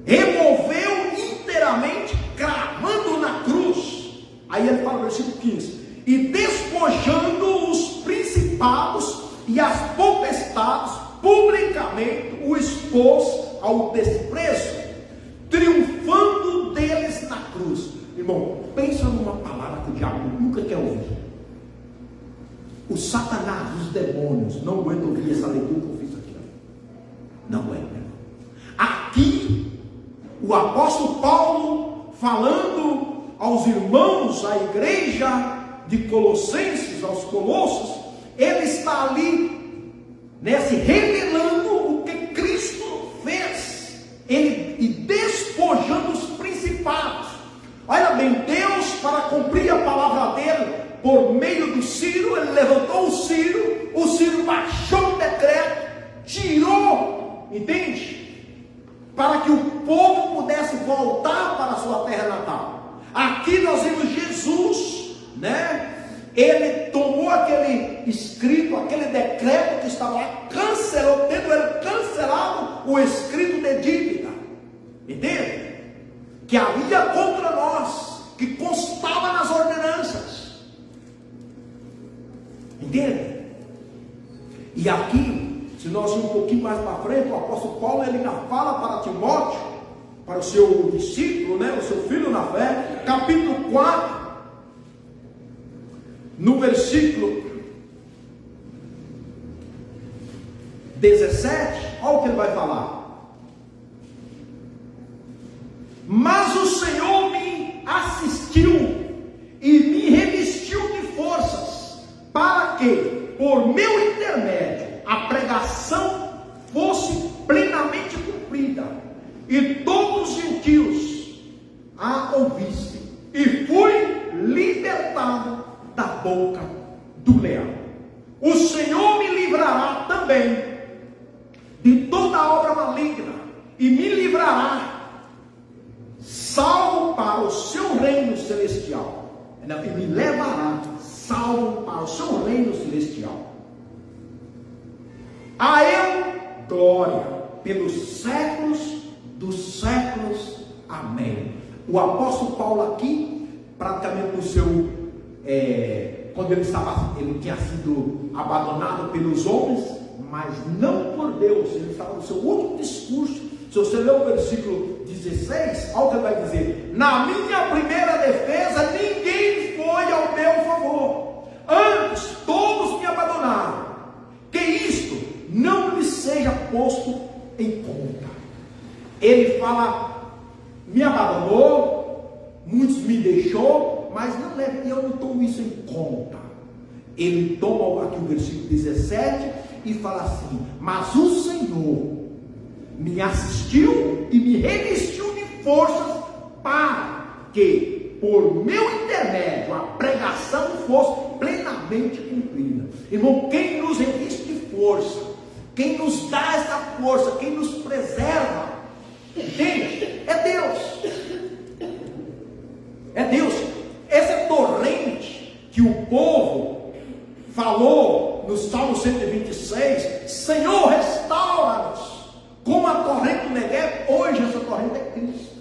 Removeu inteiramente, cravando na cruz. Aí ele fala no versículo 15: e despojando os principados e as potestades, publicamente o expôs ao desprezo, triunfando deles na cruz. Irmão, pensa numa palavra que o diabo nunca quer ouvir. O Satanás, os demônios não aguentam ouvir essa leitura que eu fiz aqui. Não aguentam. Aqui, o apóstolo Paulo falando aos irmãos, à igreja de Colossenses, aos Colossos, ele está ali, se revelando o que Cristo fez, e despojando os principados. Olha bem, Deus, para cumprir a palavra dele, por meio do Ciro, ele levantou o Ciro baixou o decreto, tirou, entende? Para que o povo pudesse voltar para a sua terra natal. Aqui nós vemos Jesus, ele tomou aquele escrito, aquele decreto que estava lá, cancelou, tendo ele cancelado o escrito de dívida, entende? Que havia contra nós, que constava nas ordenanças, entende? E aqui, se nós irmos um pouquinho mais para frente, o apóstolo Paulo ele ainda fala para Timóteo, para o seu discípulo, o seu filho na fé, capítulo 4, no versículo 17, olha o que ele vai falar: mas o Senhor me assistiu e por meu intermédio a pregação fosse plenamente cumprida, e todos os gentios a ouvissem, e fui libertado da boca do leão. O Senhor me livrará também de toda obra maligna, e me livrará, salvo para o seu reino celestial. E me levará, salvo para o seu reino celestial. A Ele glória pelos séculos dos séculos. Amém. O apóstolo Paulo aqui, praticamente no seu, quando ele tinha sido abandonado pelos homens, mas não por Deus, ele estava no seu último discurso. Se você ler o versículo 16, olha o que ele vai dizer: na minha primeira defesa, ninguém foi ao meu favor, antes todos me abandonaram. Que isto não lhe seja posto em conta. Ele fala, me abandonou, muitos me deixou, mas não leve, eu não tomo isso em conta. Ele toma aqui o versículo 17 e fala assim: mas o Senhor me assistiu e me revestiu de forças para que, por meu intermédio, a pregação fosse plenamente cumprida. Irmão, quem nos reveste de força, quem nos dá essa força, quem nos preserva, gente, é Deus. É Deus. Essa torrente que o povo falou no Salmo 126, Senhor, restaura-nos, como a torrente do Negueb. Hoje essa torrente é Cristo.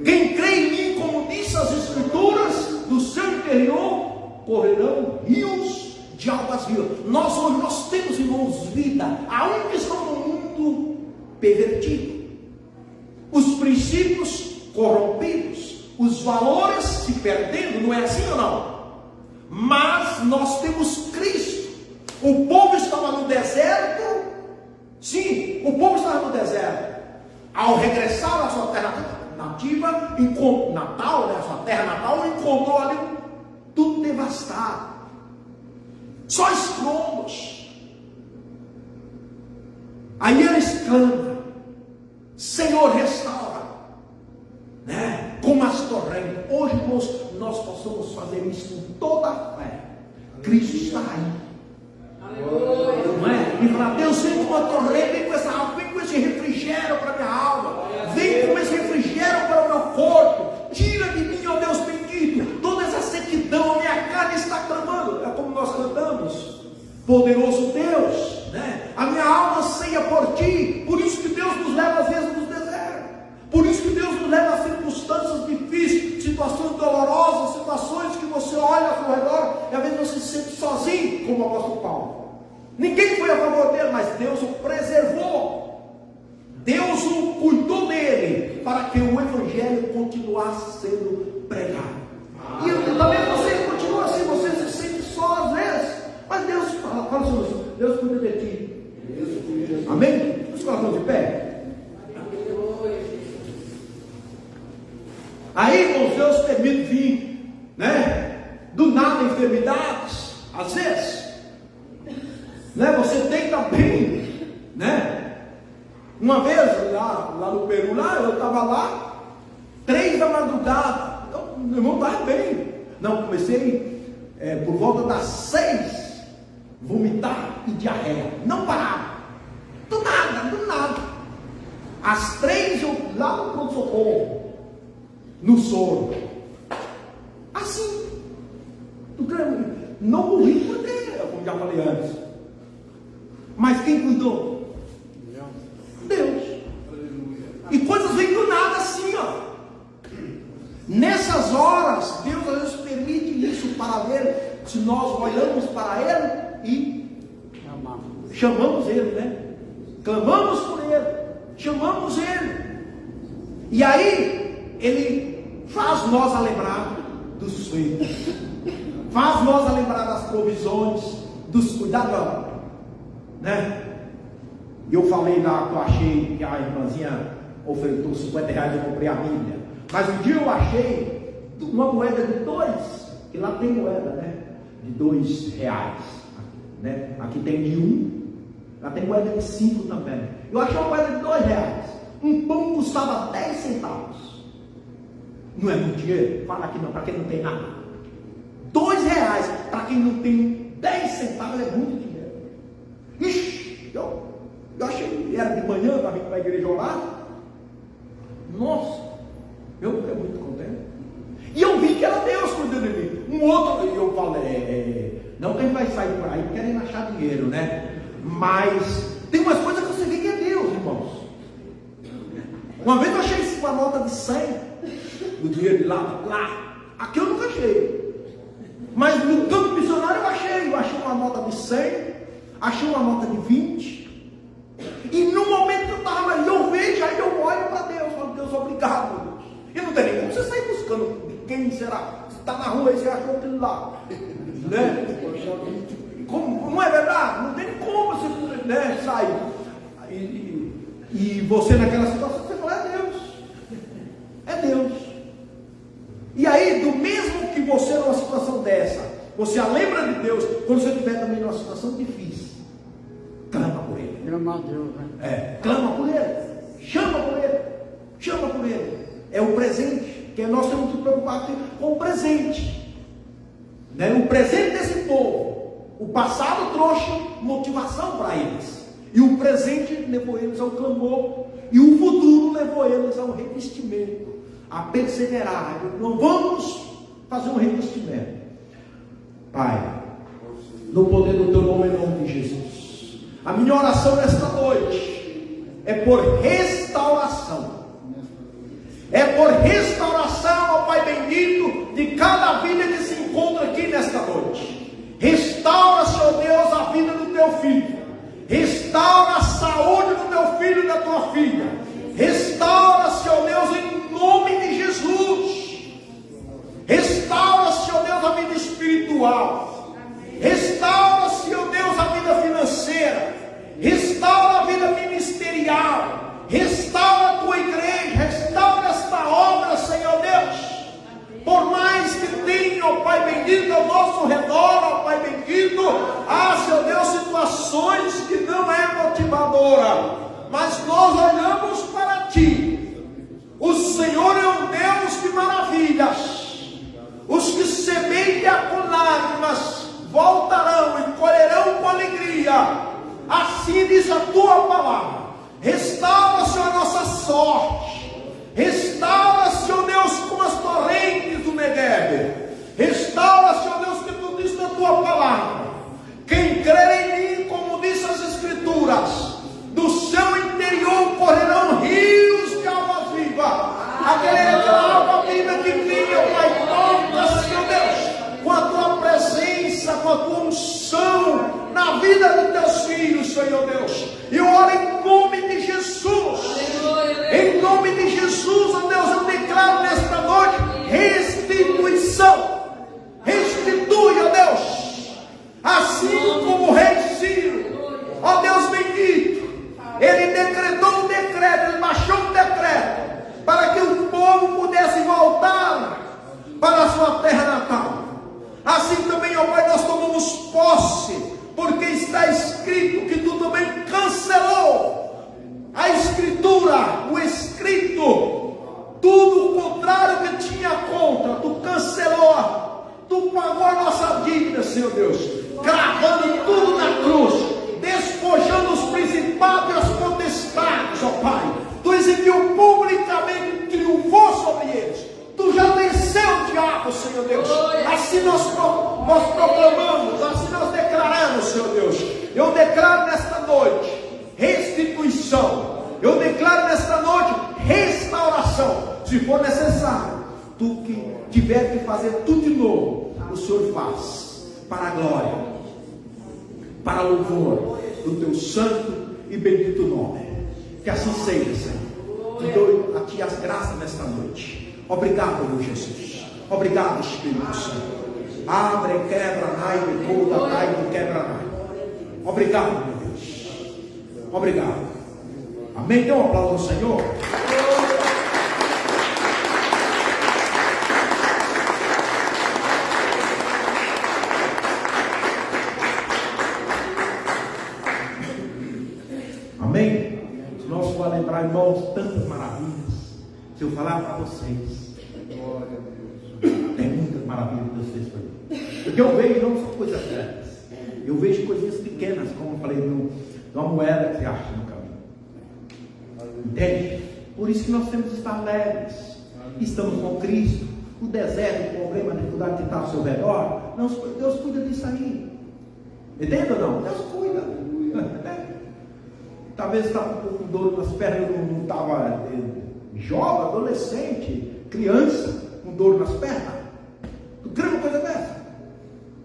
Quem crê em mim, como disse as Escrituras, do seu interior correrão rios de águas vivas. Nós temos, irmãos, vida, aonde estão no mundo pervertido, os princípios corrompidos, os valores se perdendo, não é assim ou não? Mas nós temos Cristo. O povo estava no deserto. Sim, o povo estava no deserto. Ao regressar à sua terra nativa, natal, né, a sua terra natal, encontrou ali tudo devastado, só escombros. Aí eles clamam: Senhor, restaura, né? Como as torrentes. Hoje, irmãos, nós possamos fazer isso com toda a fé. Cristo está aí. Não é? E falar: Deus, vem com a torrente, vem com essa água, vem com esse refrigério para a minha alma, vem com esse refrigério para o meu corpo, tira de mim, ó Deus bendito, toda essa sequidão. A minha carne está clamando. É como nós cantamos: poderoso Deus, né? A minha alma anseia por ti. Por isso que Deus nos leva às vezes nos desertos, por isso que Deus nos leva a circunstâncias difíceis, situações dolorosas, situações que você olha ao seu redor e às vezes você se sente sozinho, como o apóstolo Paulo. Ninguém foi a favor dele, mas Deus o preservou. Deus o cuidou dele para que o evangelho continuasse sendo pregado. E também você continua assim, você se sente só às vezes, mas Deus fala sobre isso. Deus cuida de ti. Amém? Vamos colocar de pé. Aí, irmãos, Deus permite vir, né? Do nada enfermidades, às vezes, né? Você tem também, né? Uma vez lá no Peru, eu estava lá, 3 da madrugada, meu irmão estava bem. Não, comecei por volta das 6, vomitar e diarreia, não parava, do nada. Às 3 eu lá no pronto-socorro, no soro, assim, não morri por Deus, como já falei antes, mas quem cuidou? Deus. E coisas vêm do nada assim, ó. Nessas horas, Deus às vezes permite isso para ver se nós olhamos para Ele e chamamos Ele, né? Clamamos por Ele, chamamos Ele, e aí Ele faz nós a lembrar dos feitos, faz nós a lembrar das provisões, dos cuidados, né? E eu falei lá que eu achei que a irmãzinha ofertou R$50, eu comprei a Bíblia. Mas um dia eu achei uma moeda de 2, que lá tem moeda, né? de R$2, né? Aqui tem de 1, lá tem moeda de 5 também. Eu achei uma moeda de R$2. Um pão custava 10 centavos. Não é muito dinheiro? Fala aqui não, para quem não tem nada. R$2 para quem não tem 10 centavos é muito dinheiro. Ixi, eu achei, era de manhã para vir para a igreja orar. Nossa, eu fiquei muito contente. E eu vi que era Deus cuidando de mim. Um outro, eu falei, não quem vai sair por aí querendo achar dinheiro, né? Mas tem umas coisas que você vê que é Deus, irmãos. Uma vez eu achei uma nota de 100, o dinheiro de lá. Aqui eu nunca achei. Mas no campo missionário eu achei uma nota de 100, achei uma nota de 20. E no momento que eu estava ali, eu vejo, aí eu olho para Deus, falo, Deus, obrigado, meu Deus. E não tem nem como você sair buscando quem será. Você está na rua e você achou aquilo lá. Né? Como, não é verdade? Não tem como você, né, sair. E você naquela situação, você fala, é Deus. É Deus. E aí, do mesmo que você numa situação dessa, você a lembra de Deus, quando você estiver também numa situação difícil, clama por Ele. Clama a Deus, né? Clama por Ele. Chama por Ele. Chama por Ele. É o presente, que nós temos que preocupar com o presente. Né? O presente desse povo. O passado trouxe motivação para eles. E o presente levou eles ao clamor. E o futuro levou eles ao revestimento. A perseverar. Não vamos fazer um revestimento. Pai, no poder do teu nome, em nome de Jesus. A minha oração nesta noite é por restauração. É por restauração, ó Pai bendito, de cada vida que se encontra aqui nesta noite. Restaura, Senhor Deus, a vida do teu filho. Restaura a saúde do teu filho e da tua filha. Restaura, Senhor Deus, em nome de Jesus. Restaura, Senhor Deus, a vida espiritual. Restaura, Senhor Deus, a vida financeira. Restaura a vida ministerial. Restaura a tua igreja. Restaura esta obra, Senhor Deus. Por mais que tenha, ó Pai bendito, ao nosso redor, ó Pai bendito, Senhor Deus, situações que não é motivadora, mas nós olhamos para Ti. O Senhor é um Deus de maravilhas. Os que semeiam com lágrimas voltarão e colherão com alegria. Assim diz a Tua palavra. Restaura, Senhor, a nossa sorte. Restaura, Senhor Deus, como as torrentes do Negueb. Restaura, Senhor Deus, que Tu diz na Tua palavra. Quem crer em mim, como diz as Escrituras, do seu interior correrão rios de água viva. Aquela água viva que vinha, Pai, volta, Senhor Deus, com a Tua presença, com a Tua unção na vida dos Teus filhos, Senhor Deus. Eu oro em nome de Jesus. Em nome de Jesus, ó Deus, eu declaro nesta noite restituição. Restitui, ó Deus, assim como o rei Ciro, ó Deus bendito, ele decretou um decreto, ele baixou um decreto, para que o povo pudesse voltar para a sua terra natal. Assim também, ó Pai, nós tomamos posse, porque está escrito que Tu também cancelou a Escritura, o escrito, tudo o contrário que tinha contra, Tu cancelou, Tu pagou a nossa dívida, Senhor Deus, cravando tudo na cruz, despojando os principados e as potestades, ó Pai. Tu exibiu publicamente, triunfou sobre eles. Tu já venceu o diabo, Senhor Deus. Assim nós proclamamos, assim nós declaramos, Senhor Deus. Eu declaro nesta noite restituição. Eu declaro nesta noite restauração. Se for necessário, tu que tiver que fazer tudo de novo, o Senhor faz, para a glória, para o louvor do Teu santo e bendito nome. Que assim seja, Senhor. Te dou a Ti as graças nesta noite. Obrigado, meu Jesus. Obrigado, Espírito Santo. Abre, quebra, nai, conta, nai, quebra, nai. Obrigado, meu Deus. Obrigado. Amém. Dê um aplauso ao Senhor. falar para vocês. Tem muitas maravilhas que Deus fez para mim. Porque eu vejo não só coisas grandes. Eu vejo coisinhas pequenas, como eu falei, numa moeda que se acha no caminho. Entende? Por isso que nós temos que estar alegres. Estamos com Cristo. O deserto, o problema, a dificuldade que está ao seu redor, Deus cuida disso aí. Entende ou não? Deus cuida. Talvez estava com dor nas pernas, não estava jovem, adolescente, criança, com dor nas pernas. Tu crê uma coisa dessa?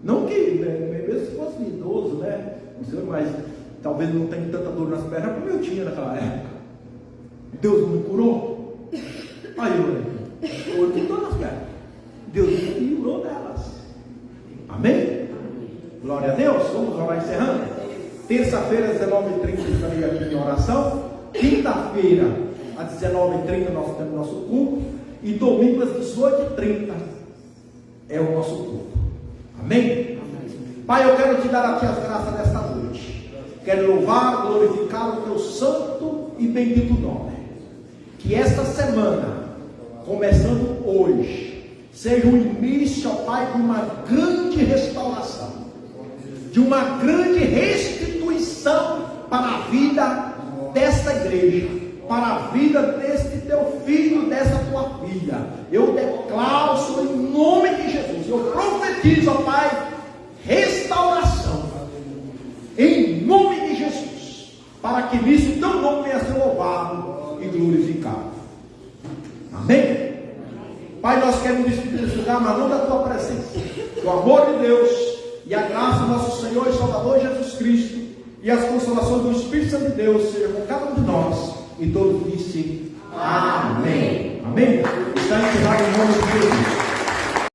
Não que, mesmo se fosse idoso, né? Não sei, mas talvez não tenha tanta dor nas pernas como eu tinha naquela época. Deus não me curou. Aí eu tenho dor nas pernas. Deus me livrou delas. Amém? Glória a Deus. Vamos orar encerrando. Terça-feira, às 19h30, estarei aqui em oração. Quinta-feira, às 19h30, nós temos nosso culto. E domingo, às 18h30, é o nosso culto. Amém? Pai, eu quero te dar a ti as graças desta noite. Quero louvar, glorificar o teu santo e bendito nome. Que esta semana, começando hoje, seja o início, ó Pai, de uma grande restauração, de uma grande restituição para a vida desta igreja, para a vida deste teu filho, dessa tua filha. Eu declaro, Senhor, em nome de Jesus, eu profetizo, ó Pai, restauração, em nome de Jesus, para que nisso teu nome venha ser louvado e glorificado. Amém? Pai, nós queremos despedir desse lugar, mas não da tua presença. O amor de Deus e a graça do nosso Senhor e Salvador Jesus Cristo e as consolações do Espírito Santo de Deus sejam com cada um de nós. E todos dizem amém. Amém? Está encerrado em nome de Jesus.